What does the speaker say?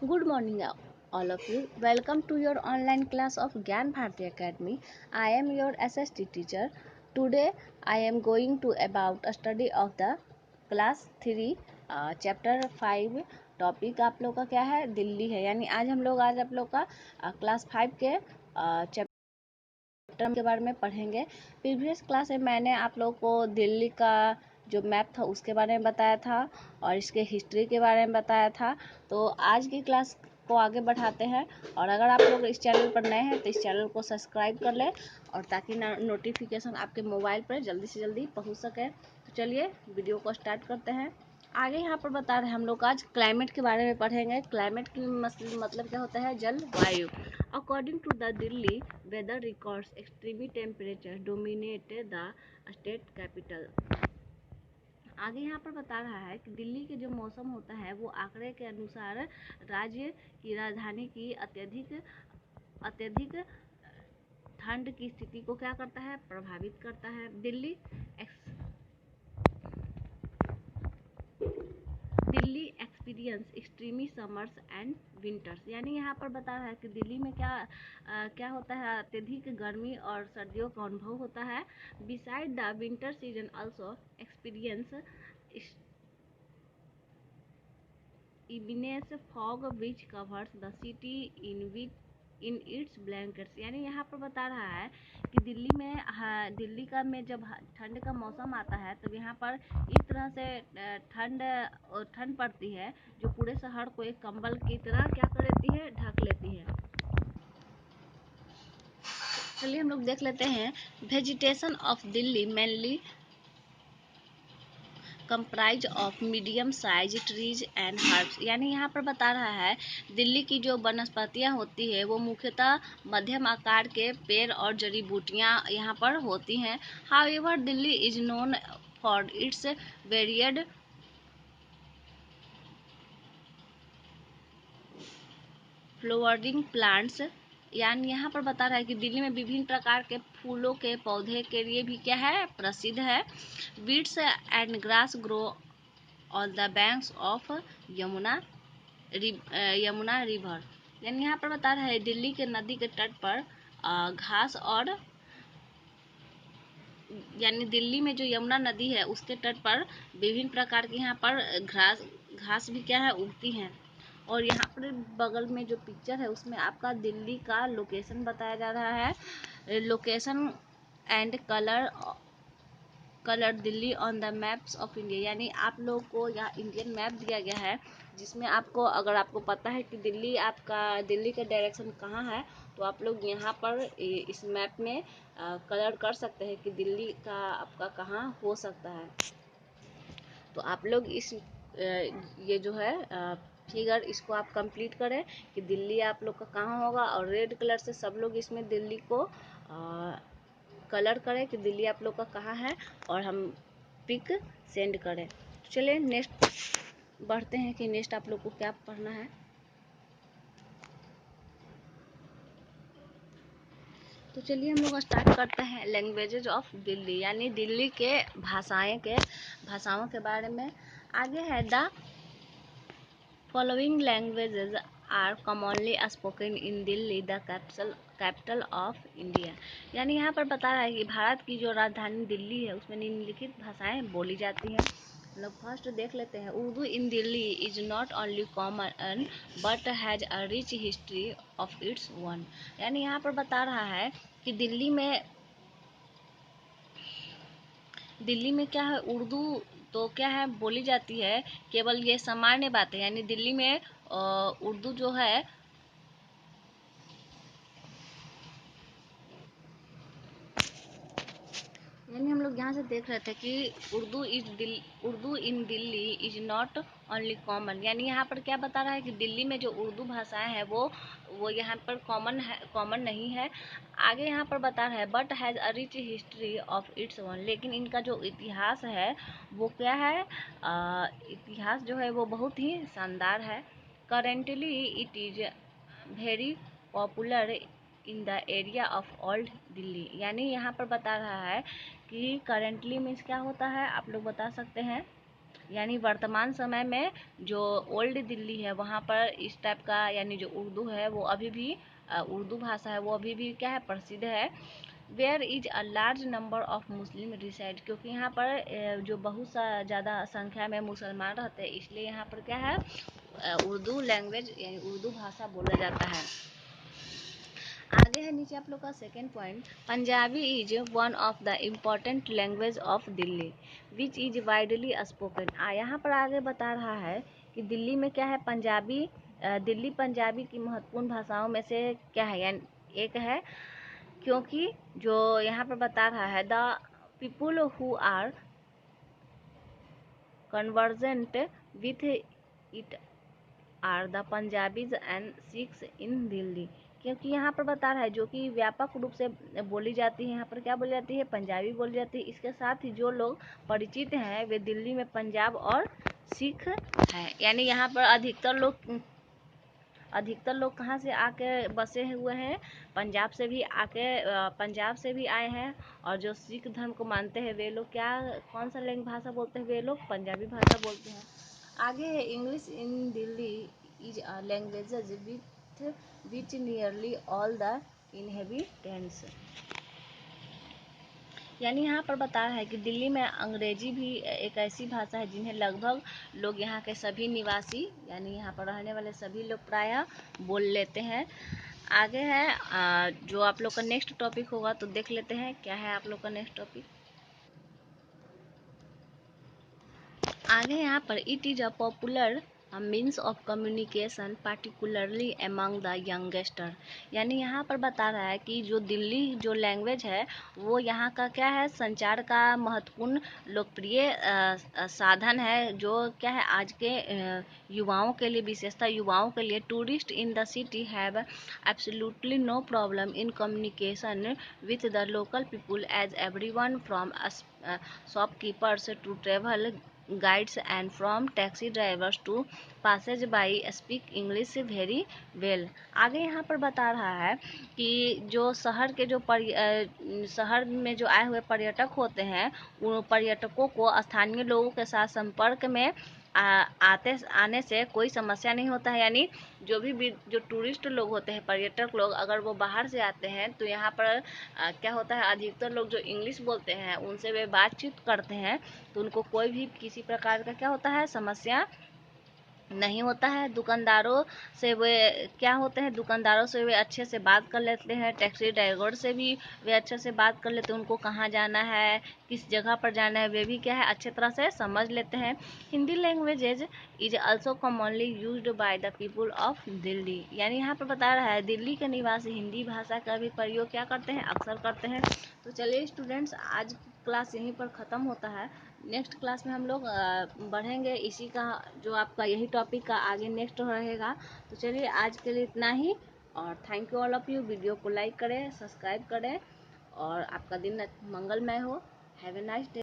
Good morning, all of you. Welcome to your online class of Gyan Bharati Academy. I am your SST teacher. Today, I am going to about a study of the class 3 chapter 5. Topic आप लोग का क्या है? दिल्ली है। यानी आज आप लोग का क्लास 5 के चैप्टर के बारे में पढ़ेंगे। प्रीवियस क्लास में मैंने आप लोग को दिल्ली का जो मैप था उसके बारे में बताया था और इसके हिस्ट्री के बारे में बताया था। तो आज की क्लास को आगे बढ़ाते हैं, और अगर आप लोग इस चैनल पर नए हैं तो इस चैनल को सब्सक्राइब कर लें, और ताकि नोटिफिकेशन आपके मोबाइल पर जल्दी से जल्दी पहुंच सके। तो चलिए वीडियो को स्टार्ट करते हैं। आगे यहाँ पर बता रहे हैं हम लोग आज क्लाइमेट के बारे में पढ़ेंगे। क्लाइमेट की मतलब क्या होता है? जलवायु। According to the Delhi weather records extremely temperature dominate the state capital. आगे यहाँ पर बता रहा है कि दिल्ली के जो मौसम होता है वो आंकड़े के अनुसार राज्य की राजधानी की अत्यधिक ठंड की स्थिति को क्या करता है? प्रभावित करता है। Delhi experience extremely summers and winters. यानी यहाँ पर बता रहा है कि दिल्ली में क्या होता है? अत्यधिक गर्मी और सर्दियों का अनुभव होता है। Beside the winter season also experience heaviness fog which covers the city in its blankets. यानी यहाँ पर बता रहा है कि दिल्ली में जब ठंड का मौसम आता है तो यहाँ पर इस तरह से ठंड पड़ती है जो पूरे शहर को एक कंबल की तरह क्या कर लेती है? ढक लेती है। चलिए हम लोग देख लेते हैं। Vegetation of Delhi mainly comprise of medium size trees and herbs. यानी यहाँ पर बता रहा है दिल्ली की जो वनस्पतियाँ होती है वो मुख्यतः मध्यम आकार के पेड़ और जड़ी बूटियाँ यहाँ पर होती हैं। However Delhi is known for its varied flowering plants. यानी यहाँ पर बता रहा है कि दिल्ली में विभिन्न प्रकार के फूलों के पौधे के लिए भी क्या है? प्रसिद्ध है। Weeds and grass grow on the banks of Yamuna river. यानी यहाँ पर बता रहा है दिल्ली के नदी के तट पर घास और यानी दिल्ली में जो यमुना नदी है उसके तट पर विभिन्न प्रकार के यहाँ पर घास भी क्या है? उगती हैं। और यहाँ पर बगल में जो पिक्चर है उसमें आपका दिल्ली का लोकेशन बताया जा रहा है। Location and colour Delhi on the maps of India. यानी आप लोग को यहाँ इंडियन मैप दिया गया है जिसमें अगर आपको पता है कि दिल्ली का डायरेक्शन कहाँ है तो आप लोग यहाँ पर इस मैप में कलर कर सकते हैं कि दिल्ली का आपका कहाँ हो सकता है। तो आप लोग ये जो है फिगर इसको आप कंप्लीट करें कि दिल्ली आप लोग का कहाँ होगा, और रेड कलर से सब लोग इसमें दिल्ली को कलर करें कि दिल्ली आप लोग का कहाँ है, और हम पिक सेंड करें। चलिए नेक्स्ट बढ़ते हैं कि नेक्स्ट आप लोग को क्या पढ़ना है। तो चलिए हम लोग स्टार्ट करते हैं लैंग्वेजेज ऑफ दिल्ली। यानी दिल्ली के भाषाओं के बारे में। आगे है the following languages are commonly spoken in Delhi the capital of India. यानी यहाँ पर बता रहा है कि भारत की जो राजधानी दिल्ली है उसमें निम्नलिखित भाषाएं बोली जाती हैं। मतलब फर्स्ट देख लेते हैं। Urdu in Delhi is not only common but has a rich history of its own. यानी यहाँ पर बता रहा है कि दिल्ली में क्या है? उर्दू तो क्या है? बोली जाती है। केवल ये सामान्य बात है। यानी दिल्ली में उर्दू जो है यानी हम लोग यहाँ से देख रहे थे कि Urdu in Delhi is not only common. यानी यहाँ पर क्या बता रहा है कि दिल्ली में जो उर्दू भाषाएं हैं वो यहाँ पर कॉमन नहीं है। आगे यहाँ पर बता रहा है but has a rich history of its one. लेकिन इनका जो इतिहास है वो क्या है? इतिहास जो है वो बहुत ही शानदार है। Currently it is very popular in the area of old Delhi. यानी यहाँ पर बता रहा है कि करेंटली मीन्स क्या होता है? आप लोग बता सकते हैं। यानी वर्तमान समय में जो ओल्ड दिल्ली है वहाँ पर इस टाइप का यानी जो उर्दू है वो अभी भी उर्दू भाषा है वो अभी भी क्या है प्रसिद्ध है। Where is a large number of Muslim reside, क्योंकि यहाँ पर जो बहुत सा ज़्यादा संख्या में मुसलमान रहते हैं इसलिए यहाँ पर क्या है उर्दू लैंग्वेज यानी उर्दू भाषा बोला जाता है। आगे है नीचे आप लोग का second point, Punjabi is one of the important language of Delhi which is widely spoken. यहाँ पर आगे बता रहा है कि दिल्ली में क्या है पंजाबी, दिल्ली पंजाबी की महत्वपूर्ण भाषाओं में से क्या है यानी एक है, क्योंकि जो यहाँ पर बता रहा है the people who are convergent with it are the Punjabis and Sikhs in Delhi, क्योंकि यहाँ पर बता रहा है जो कि व्यापक रूप से बोली जाती है, यहाँ पर क्या बोली जाती है पंजाबी बोली जाती है। इसके साथ ही जो लोग परिचित हैं वे दिल्ली में पंजाब और सिख हैं, यानी यहाँ पर अधिकतर लोग कहाँ से आके बसे हुए हैं, पंजाब से भी आए हैं। और जो सिख धर्म को मानते हैं वे लोग कौन सा भाषा बोलते हैं, वे लोग पंजाबी भाषा बोलते हैं। आगे है English in Delhi is a language which nearly all the inhabitants, यानी यहाँ पर बता रहा है कि दिल्ली में अंग्रेजी भी एक ऐसी भाषा है जिन्हें लगभग लोग यहाँ के सभी निवासी यानी यहाँ पर रहने वाले सभी लोग प्रायः बोल लेते हैं। आगे है जो आप लोग का नेक्स्ट टॉपिक होगा, तो देख लेते हैं क्या है आप लोग का नेक्स्ट टॉपिक। आगे यहाँ पर it is a popular means of communication particularly among the youngster, यानी यहाँ पर बता रहा है कि जो दिल्ली जो लैंग्वेज है वो यहाँ का क्या है संचार का महत्वपूर्ण लोकप्रिय साधन है, जो क्या है आज के युवाओं के लिए, विशेषतः युवाओं के लिए। Tourist in the city have absolutely no problem in communication with the local people as everyone from shopkeepers to travel guides and from taxi drivers to passersby speak English very well. आगे यहाँ पर बता रहा है कि जो शहर के जो शहर में जो आए हुए पर्यटक होते हैं उन पर्यटकों को स्थानीय लोगों के साथ संपर्क में आने से कोई समस्या नहीं होता है, यानी जो टूरिस्ट लोग होते हैं पर्यटक लोग अगर वो बाहर से आते हैं तो यहाँ पर क्या होता है अधिकतर लोग जो इंग्लिश बोलते हैं उनसे वे बातचीत करते हैं तो उनको कोई भी किसी प्रकार का क्या होता है समस्या नहीं होता है। दुकानदारों से वे क्या होते हैं दुकानदारों से वे अच्छे से बात कर लेते हैं, टैक्सी ड्राइवर से भी वे अच्छे से बात कर लेते हैं, उनको कहाँ जाना है किस जगह पर जाना है वे भी क्या है अच्छे तरह से समझ लेते हैं। Hindi language is also commonly used by the people of Delhi, यानी यहाँ पर बता रहा है दिल्ली के निवासी हिंदी भाषा का भी प्रयोग क्या करते हैं अक्सर करते हैं। तो चलिए स्टूडेंट्स आज क्लास यहीं पर ख़त्म होता है, नेक्स्ट क्लास में हम लोग बढ़ेंगे इसी का जो आपका यही टॉपिक का आगे नेक्स्ट रहेगा। तो चलिए आज के लिए इतना ही और thank you all of you. Video को लाइक करें, सब्सक्राइब करें और आपका दिन मंगलमय हो। Have a nice day.